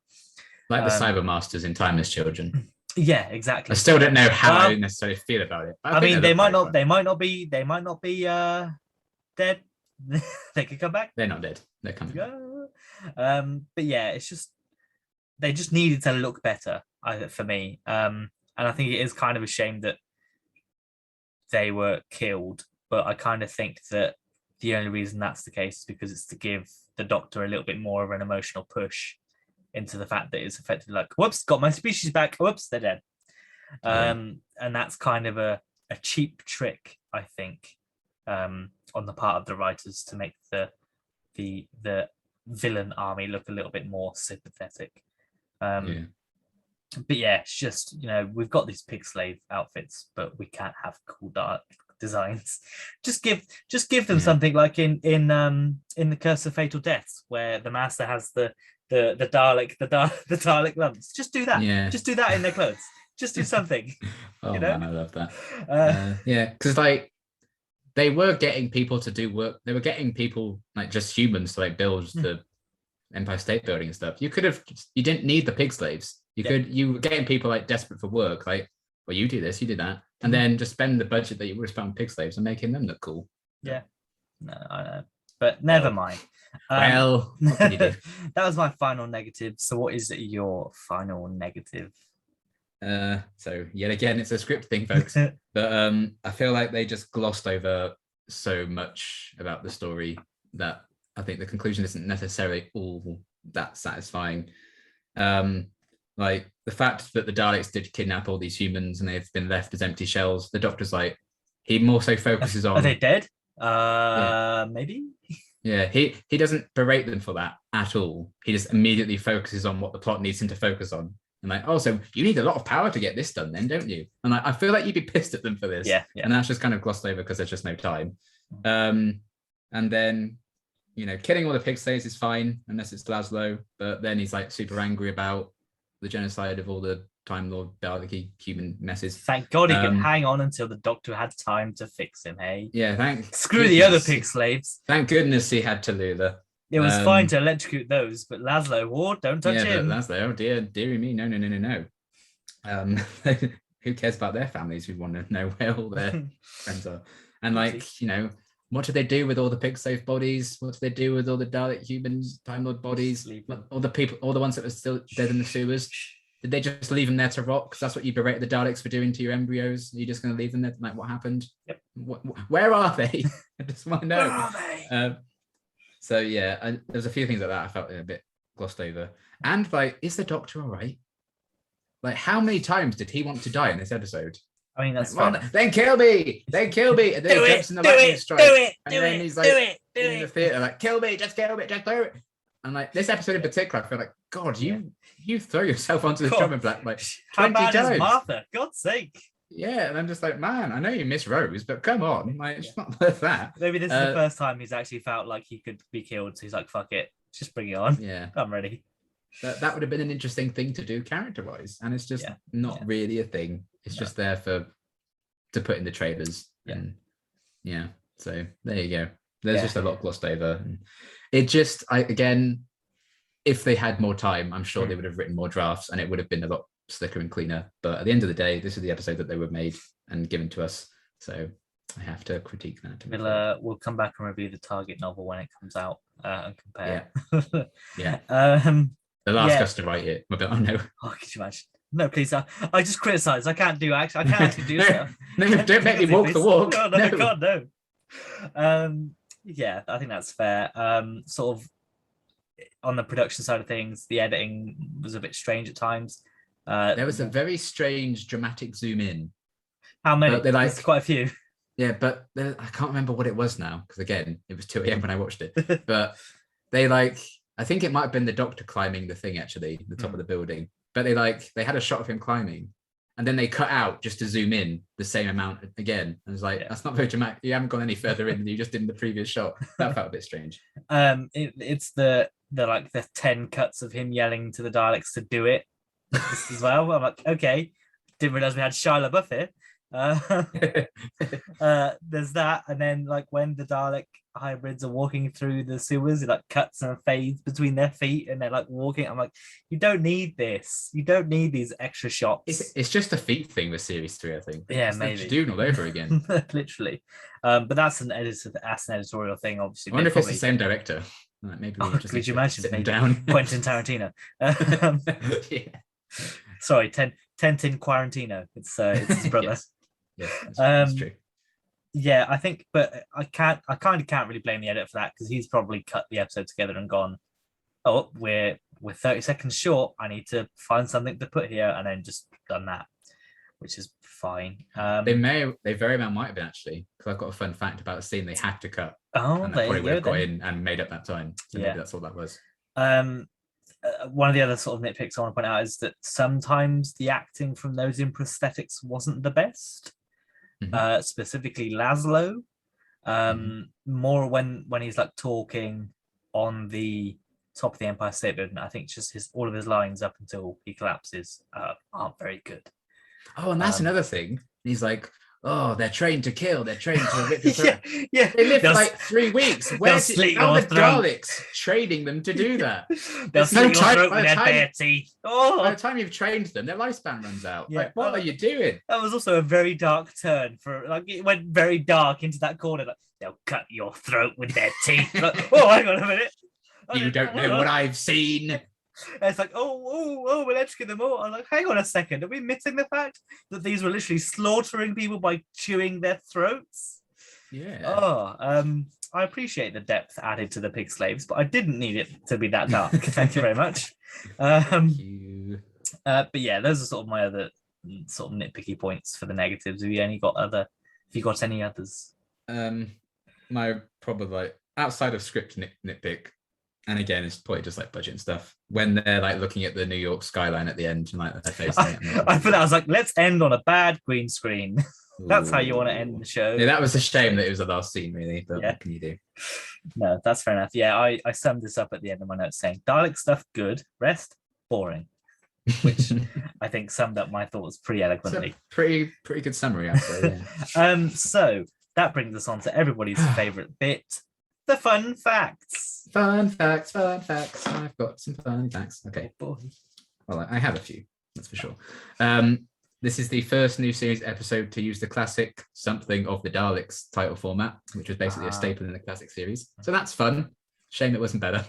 Like the Cybermasters in Timeless Children. Yeah, exactly. I still don't know how I necessarily feel about it. I mean, they might not be dead. They could come back. They're not dead. They're coming back. But yeah, it's just, they just needed to look better, for me. And I think it is kind of a shame that they were killed, but I kind of think that the only reason that's the case is because it's to give the Doctor a little bit more of an emotional push into the fact that it's effectively like, whoops, got my species back, whoops, they're dead. And that's kind of a cheap trick, I think, on the part of the writers to make the villain army look a little bit more sympathetic. But yeah, it's just, we've got these pig slave outfits, but we can't have cool dark designs. Just give them something like in the Curse of Fatal Deaths, where the Master has the Dalek lumps. Just do that. Yeah. Just do that in their clothes. Just do something. Man, I love that. Because they were getting people to do work. They were getting people, like just humans, to like build the Empire State Building and stuff. You didn't need the pig slaves. You were getting people like desperate for work, like, well, you do this, you do that, and then just spend the budget that you would have spent on pig slaves and making them look cool. Yeah. No, I know. But never mind. What can you do? That was my final negative. So what is your final negative? So yet again, it's a script thing, folks. But I feel like they just glossed over so much about the story that I think the conclusion isn't necessarily all that satisfying. Like the fact that the Daleks did kidnap all these humans and they've been left as empty shells. The Doctor's like, he more so focuses on. Are they dead? Maybe. Yeah, he doesn't berate them for that at all. He just immediately focuses on what the plot needs him to focus on. And like, oh, so you need a lot of power to get this done then, don't you? And I feel like you'd be pissed at them for this. Yeah. And that's just kind of glossed over because there's just no time. And then, killing all the pig slaves is fine, unless it's Laszlo. But then he's like super angry about the genocide of all the Time Lord Dalek human messes. Thank God he could hang on until the Doctor had time to fix him, hey? Yeah, Screw the other pig slaves. Thank goodness he had Tallulah. It was fine to electrocute those, but Laszlo, don't touch him. But Laszlo, oh dear me, no. who cares about their families? We want to know where all their friends are. And like, what do they do with all the pig safe bodies? What do they do with all the Dalek humans, Time Lord bodies? All the people, all the ones that were still dead in the sewers. Did they just leave them there to rot? Because that's what you berated the Daleks for doing to your embryos. Are you just going to leave them there? Like, what happened? Yep. Where are they? I just want to know. Where are they? So yeah, there's a few things like that I felt a bit glossed over. And like, is the Doctor all right? Like, how many times did he want to die in this episode? I mean, that's then kill me, And then he jumps in the lightning strike. And then he's like in the theater, like, kill me, just do it. And like this episode in particular, I feel like, God, you throw yourself onto the chopping block like 20 how bad times. Is Martha? God's sake. Yeah, and I'm just like, man, I know you miss Rose, but come on, like, it's not worth that. Maybe this is the first time he's actually felt like he could be killed, so he's like, fuck it, just bring it on. Yeah, I'm ready. That would have been an interesting thing to do character-wise, and it's just not really a thing. It's just there to put in the trailers. And so there you go. There's just a lot glossed over. And it just, again, if they had more time, I'm sure they would have written more drafts and it would have been a lot slicker and cleaner. But at the end of the day, this is the episode that they were made and given to us. So I have to critique that. We'll come back and review the Target novel when it comes out and compare. Yeah. The last us to write it. Oh no. Oh, could you imagine? No, please. I just criticize. I can't actually do stuff. No, don't make me walk the walk. No, I can't. No. Yeah, I think that's fair. Sort of on the production side of things, the editing was a bit strange at times. There was a very strange dramatic zoom in. How many? There's quite a few. Yeah, but I can't remember what it was now because again, it was 2 a.m. when I watched it. But they I think it might have been the Doctor climbing the thing actually, the top of the building. But they had a shot of him climbing, and then they cut out just to zoom in the same amount again. And it's like that's not very dramatic. You haven't gone any further in than you just did in the previous shot. That felt a bit strange. It's the 10 cuts of him yelling to the Daleks to do it as well. I'm like, okay, didn't realize we had Shia LaBeouf here. There's that, and then like when the Dalek hybrids are walking through the sewers, it like cuts and fades between their feet, and they're like walking. I'm like, you don't need this. You don't need these extra shots. It's just a feet thing with series 3, I think. Yeah, it's maybe doing all over again. Literally, but that's an editorial thing, obviously. I wonder if it's the same director. Like maybe could you imagine maybe down Quentin Tarantino? Sorry, Tentin Quarantino. It's his brother. Yes, that's true. Yeah, I think, but I kind of can't really blame the editor for that because he's probably cut the episode together and gone, oh, we're 30 seconds short. I need to find something to put here, and then just done that, which is fine. They very well might have been actually, because I've got a fun fact about a scene they had to cut. Oh, and that probably would have got in and made up that time. So maybe that's all that was. One of the other sort of nitpicks I want to point out is that sometimes the acting from those in prosthetics wasn't the best. Specifically Laszlo, more when he's like talking on the top of the Empire State Building. I think just all of his lines up until he collapses aren't very good. Oh, and that's another thing. He's like, oh, they're trained to kill. They're trained to rip your throat. They live for like 3 weeks. How are the Daleks training them to do that? There's no time. By the time you've trained them, their lifespan runs out. Yeah. Like, what are you doing? That was also a very dark turn for it went very dark into that corner. Like, they'll cut your throat with their teeth. Like, oh, hang on a minute. You don't know what I've seen. And it's like, oh, we're electrocuting them all. I'm like, hang on a second. Are we missing the fact that these were literally slaughtering people by chewing their throats? Yeah. I appreciate the depth added to the pig slaves, but I didn't need it to be that dark. Thank you very much. Thank you. But yeah, those are sort of my other sort of nitpicky points for the negatives. Have you got any others? My probably like outside of script nitpick. And again, it's probably just like budget and stuff. When they're like looking at the New York skyline at the end, and like their face. I thought that was like, let's end on a bad green screen. That's how you want to end the show. Yeah, that was a shame that it was the last scene, really. But what can you do? No, that's fair enough. Yeah, I summed this up at the end of my notes saying Dalek stuff good, rest boring, which I think summed up my thoughts pretty eloquently. Pretty good summary, I'd say. Yeah. So that brings us on to everybody's favorite bit. The fun facts. Fun facts. I've got some fun facts. Okay. Oh, boy. Well, I have a few, that's for sure. This is the first new series episode to use the classic something of the Daleks title format, which was basically a staple in the classic series. So that's fun. Shame it wasn't better.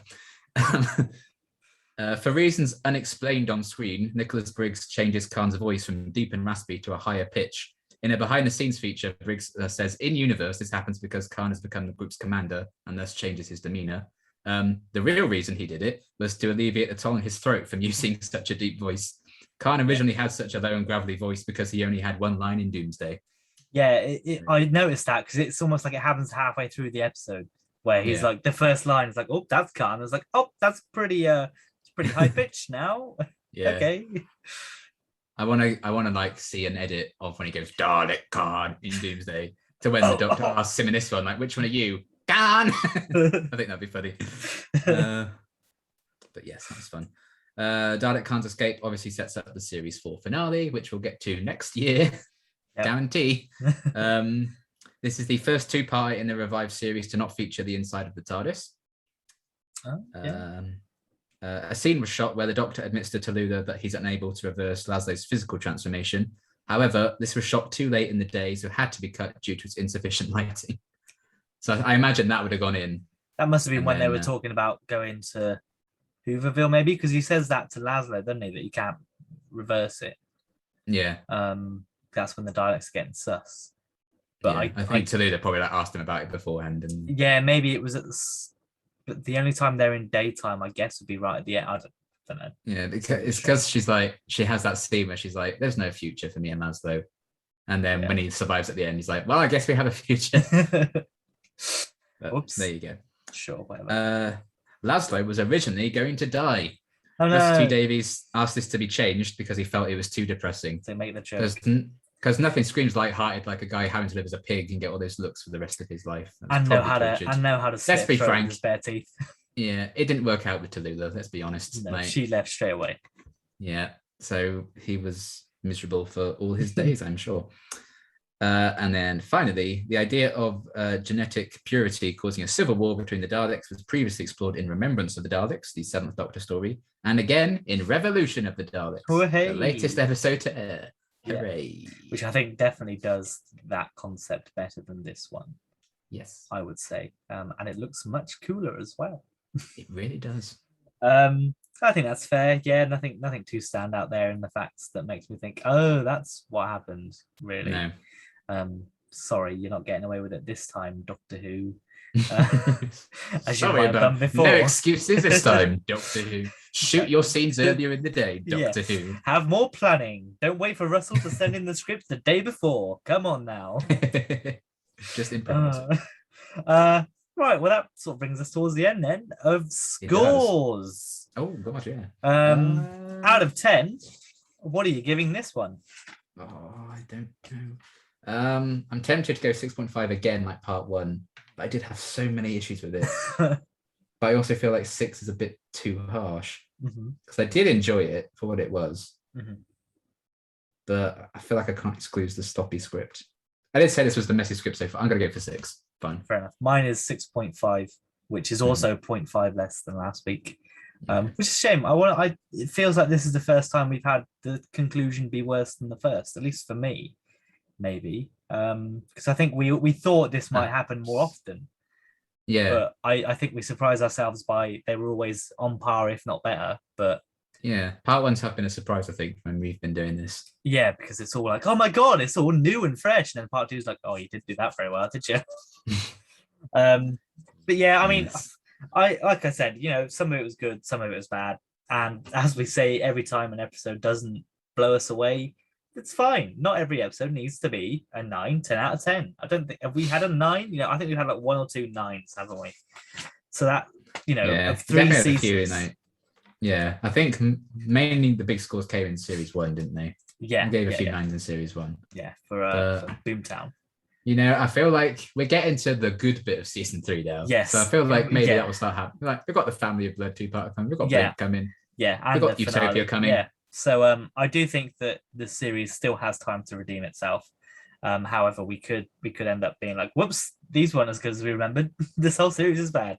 For reasons unexplained on screen, Nicholas Briggs changes Khan's voice from deep and raspy to a higher pitch. In a behind-the-scenes feature, Briggs says, in universe, this happens because Khan has become the group's commander and thus changes his demeanor. The real reason he did it was to alleviate the toll on his throat from using such a deep voice. Khan originally had such a low and gravelly voice because he only had one line in Doomsday. Yeah, I noticed that because it's almost like it happens halfway through the episode where he's like, the first line is like, oh, that's Khan. It's like, oh, that's pretty high pitch now. Yeah. Okay. I wanna like see an edit of when he goes Dalek Khan in Doomsday to when the Doctor asks him in this one, like, which one are you? Khan. I think that'd be funny. But yes, that was fun. Dalek Khan's escape obviously sets up the series 4 finale, which we'll get to next year. Yep. Guarantee. This is the first 2-part in the revived series to not feature the inside of the TARDIS. A scene was shot where the Doctor admits to Tallulah that he's unable to reverse Laszlo's physical transformation. However, this was shot too late in the day, so it had to be cut due to its insufficient lighting. So I imagine that would have gone in. That must have been when they were talking about going to Hooverville, maybe, because he says that to Laszlo, doesn't he, that you can't reverse it. Yeah. That's when the Daleks are getting sus. But yeah, I think Tallulah probably asked him about it beforehand. And yeah, maybe it was but the only time they're in daytime, I guess, would be right at the end. I don't know. Yeah, it's because she's like, she has that scene where she's like, there's no future for me and Laszlo. And then when he survives at the end, he's like, well, I guess we have a future. Oops. There you go. Sure, whatever. Laszlo was originally going to die. Oh, no. Rusty Davies asked this to be changed because he felt it was too depressing. To make the joke. Because nothing screams light-hearted like a guy having to live as a pig and get all those looks for the rest of his life. And know how to let's be frank. His bare teeth. Yeah, it didn't work out with Tallulah, let's be honest. No, she left straight away. Yeah, so he was miserable for all his days, I'm sure. And then finally, the idea of genetic purity causing a civil war between the Daleks was previously explored in Remembrance of the Daleks, the 7th Doctor story, and again in Revolution of the Daleks, the latest episode to air. Hooray. Yeah. Which I think definitely does that concept better than this one. Yes. I would say. And it looks much cooler as well. It really does. I think that's fair. Yeah, nothing too stand out there in the facts that makes me think, oh, that's what happened, really. No. Sorry, you're not getting away with it this time, Doctor Who. As you might have done before. No excuses this time, Doctor Who. Shoot your scenes earlier in the day, Doctor Who. Have more planning. Don't wait for Russell to send in the script the day before. Come on now. Just improvise. Right, well, that sort of brings us towards the end then of scores. Oh, God, yeah. Out of 10, what are you giving this one? Oh, I don't know. I'm tempted to go 6.5 again, like part 1, but I did have so many issues with it. But I also feel like 6 is a bit too harsh because I did enjoy it for what it was. But I feel like I can't exclude the sloppy script. I did say this was the messy script so far. I'm going to go for 6. Fine. Fair enough. Mine is 6.5, which is also 0.5 less than last week. Which is a shame. It feels like this is the first time we've had the conclusion be worse than the first, at least for me, maybe. Because I think we thought this might happen more often. Yeah. But I think we surprised ourselves by they were always on par, if not better. But yeah, part 1s have been a surprise, I think, when we've been doing this. Yeah, because it's all like, oh my God, it's all new and fresh. And then part 2 is like, oh, you didn't do that very well, did you? But yeah, I mean, like I said, some of it was good, some of it was bad. And as we say, every time an episode doesn't blow us away, it's fine. Not every episode needs to be a 9, 10 out of 10. I don't think, have we had a 9? I think we've had like 1 or 2 9s, haven't we? So that, of 3 seasons. Yeah, I think mainly the big scores came in series 1, didn't they? Yeah. We gave a few 9s in series 1. Yeah, for Boomtown. I feel like we're getting to the good bit of season 3 now. Yes. So I feel like maybe that will start happening. Like, we've got the Family of Blood 2-part coming. We've got Blake coming. Yeah. And we've got Utopia coming. Yeah. So I do think that the series still has time to redeem itself. However, we could end up being like, whoops, these weren't as good as we remembered. This whole series is bad.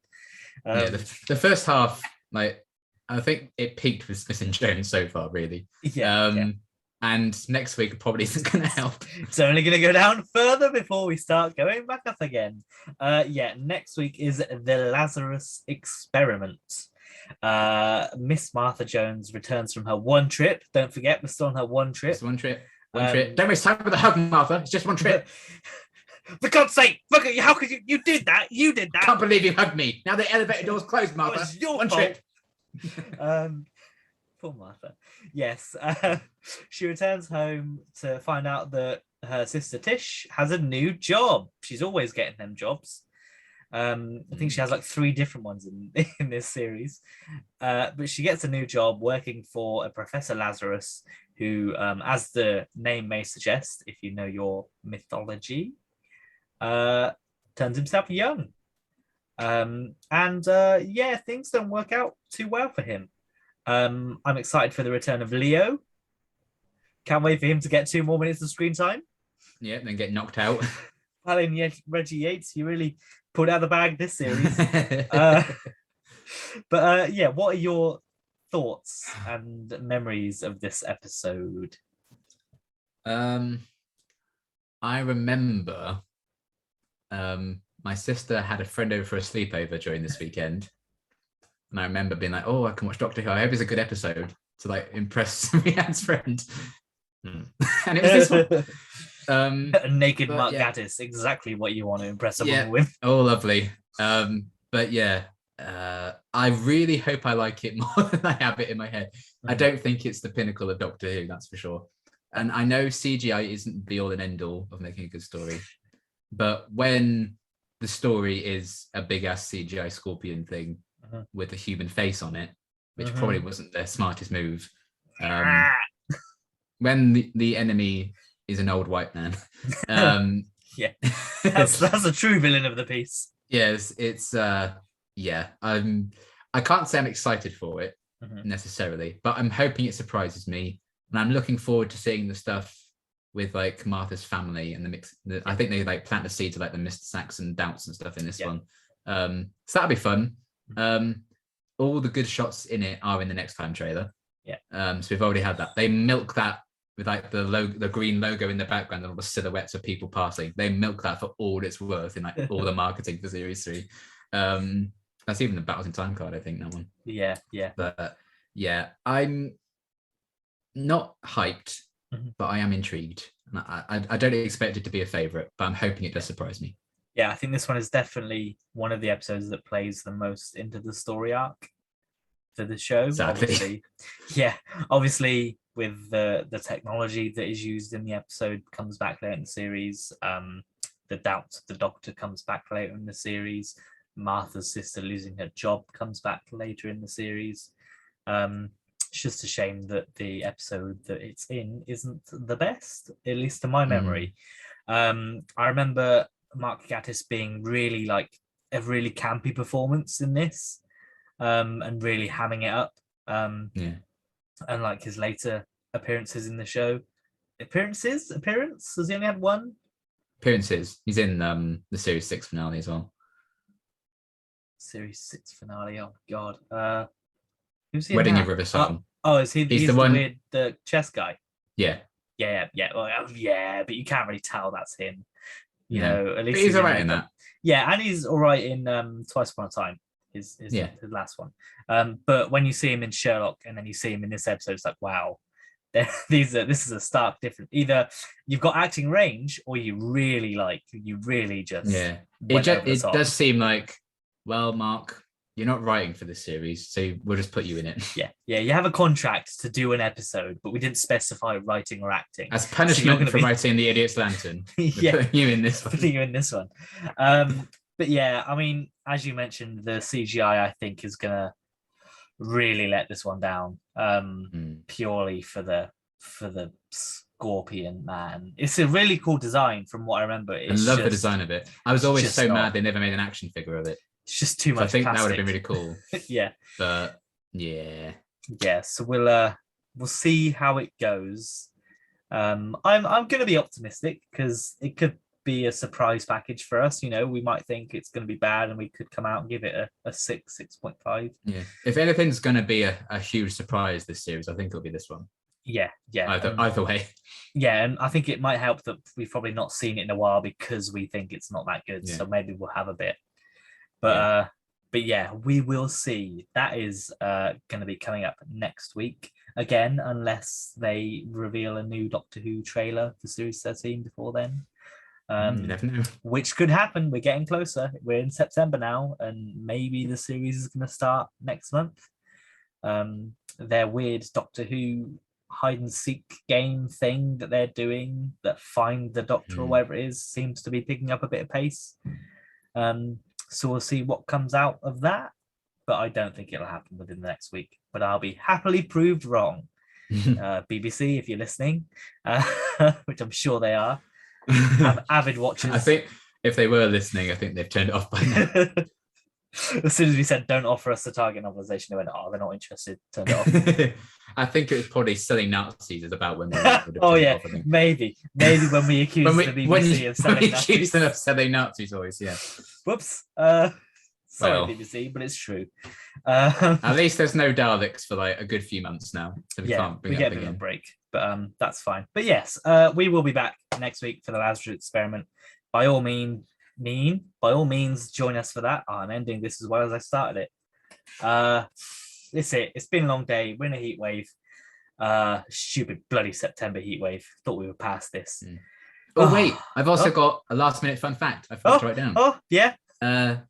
The first half, like, I think it peaked with Smith and Jones so far, really. Yeah. And next week probably isn't going to help. It's only going to go down further before we start going back up again. Next week is the Lazarus Experiment. Miss Martha Jones returns from her one trip. Don't forget, we're still on her one trip. Just one trip. One trip. Don't waste time with the hug, Martha. It's just one trip. For God's sake, how could you did that? You did that. Can't believe you hugged me. Now the elevator door's closed, Martha. It's your one fault. Trip. Poor Martha. Yes. She returns home to find out that her sister Tish has a new job. She's always getting them jobs. I think she has like 3 different ones in this series. But she gets a new job working for a Professor Lazarus, who, as the name may suggest, if you know your mythology, turns himself young. Things don't work out too well for him. I'm excited for the return of Leo. Can't wait for him to get 2 more minutes of screen time. Yeah, then get knocked out. Alan Reggie Yates, you really pulled out the bag this series. What are your thoughts and memories of this episode? I remember my sister had a friend over for a sleepover during this weekend. And I remember being like, oh, I can watch Doctor Who. I hope it's a good episode to like impress Rhiannon's friend. And it was this one. A naked Mark Gatiss, exactly what you want to impress a woman with. Oh, lovely. I really hope I like it more than I have it in my head. I don't think it's the pinnacle of Doctor Who, that's for sure. And I know CGI isn't the all and end all of making a good story. But when the story is a big ass CGI scorpion thing with a human face on it, which probably wasn't their smartest move. When the enemy is an old white man. That's a true villain of the piece. Yes, it's I can't say I'm excited for it necessarily, but I'm hoping it surprises me, and I'm looking forward to seeing the stuff with like Martha's family and the mix. I think they like plant the seeds of like the Mr. Saxon doubts and stuff in this one. So that'll be fun. All the good shots in it are in the next time trailer. So we've already had that. They milk that with like the green logo in the background and all the silhouettes of people passing. They milk that for all it's worth in like all the marketing for series 3. That's even the Battles in Time card, I think, that one. But I'm not hyped, but I am intrigued. And I don't expect it to be a favorite, but I'm hoping it does surprise me. Yeah, I think this one is definitely one of the episodes that plays the most into the story arc for the show. Sadly. Obviously with the technology that is used in the episode comes back later in the series. The doubt of the Doctor comes back later in the series. Martha's sister losing her job comes back later in the series. It's just a shame that the episode that it's in isn't the best, at least to my memory. I remember Mark Gatiss being really like a really campy performance in this, and really hamming it up. And like his later appearances in the show. Appearance? Has he only had one? Appearances. He's in the Series 6 finale as well. Series 6 finale, oh god. Who's he? Wedding of Riverside. Is he? He's the one weird the chess guy. Yeah. Well, but you can't really tell that's him. You know, at least he's alright in that. Yeah, and he's alright in Twice Upon a Time, his last one. But when you see him in Sherlock and then you see him in this episode, it's like, wow, this is a stark difference. Either you've got acting range or you really just it does seem like, well, Mark, you're not writing for this series, so we'll just put you in it. You have a contract to do an episode, but we didn't specify writing or acting as punishment for writing The Idiot's Lantern. Putting you in this one. But yeah, I mean, as you mentioned, the CGI I think is gonna really let this one down, purely for the Scorpion Man. It's a really cool design from what I remember. I love the design of it. I was always so mad they never made an action figure of it. It's just too much. I think plastic. That would have been really cool. But so we'll see how it goes. I'm going to be optimistic because it could be a surprise package for us. You know, we might think it's going to be bad and we could come out and give it a 6.5. Yeah, if anything's going to be a huge surprise this series, I think it'll be this one. Yeah, Either way. Yeah, and I think it might help that we've probably not seen it in a while because we think it's not that good. Yeah. So maybe we'll have a bit. But yeah, we will see. That is going to be coming up next week again, unless they reveal a new Doctor Who trailer for Series 13 before then. You never know. Which could happen. We're getting closer. We're in September now, and maybe the series is going to start next month. Their weird Doctor Who hide and seek game thing that they're doing, that Find the Doctor or whatever it is, seems to be picking up a bit of pace. So we'll see what comes out of that, but I don't think it'll happen within the next week. But I'll be happily proved wrong. BBC, if you're listening, which I'm sure they are, avid watchers. I think if they were listening, I think they've turned it off by now. As soon as we said don't offer us a target novelization, they went, oh, they're not interested, turned it off. I think it was probably selling Nazis is about when they oh yeah, off, maybe when we accuse the BBC of selling Nazis. Accuse them of selling Nazis always, yeah. Whoops. Sorry, BBC, but it's true. At least there's no Daleks for like a good few months now, so we can't bring it up again. A break, but that's fine. But yes, we will be back next week for the Lazarus experiment. By all means, join us for that. I'm ending this as well as I started it. That's it. It's been a long day. We're in a heat wave. Stupid bloody September heat wave. Thought we were past this. Wait, I've also got a last minute fun fact I forgot to write down. Oh yeah.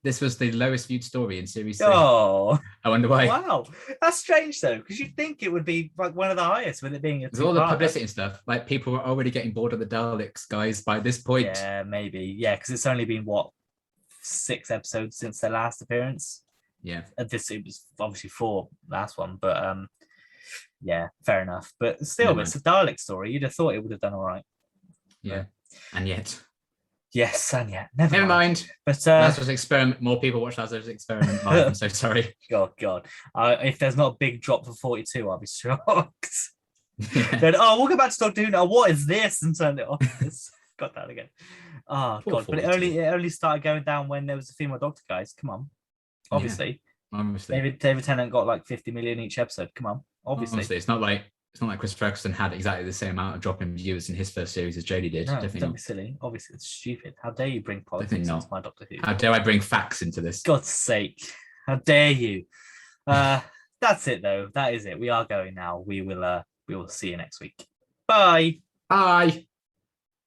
This was the lowest viewed story in series 3. Oh, I wonder why. Wow, that's strange though, because you'd think it would be like one of the highest, with it being all the publicity and stuff. Like people were already getting bored of the Daleks, guys, by this point. Yeah, maybe. Yeah, because it's only been 6 episodes since their last appearance. Yeah, it was obviously 4 last one, but yeah, fair enough. But still, it's a Dalek story. You'd have thought it would have done all right. Yeah, and yet. Yes, and yet. Never mind. But Lazarus Experiment. More people watch Lazarus Experiment. I'm so sorry. God. If there's not a big drop for 42, I'll be shocked. Then, we'll go back to Doctor Who now. What is this? And turn it off. Got that again. Oh God! 42. But it only started going down when there was a female Doctor, guys. Come on. Obviously. David Tennant got like 50 million each episode. Come on. Obviously, it's not like Chris Ferguson had exactly the same amount of drop in viewers in his first series as Jodie did. No, definitely don't not. be silly. Obviously, it's stupid. How dare you bring politics into my Doctor Who? How dare I bring facts into this? God's sake! How dare you? That's it though. That is it. We are going now. We will see you next week. Bye. Bye.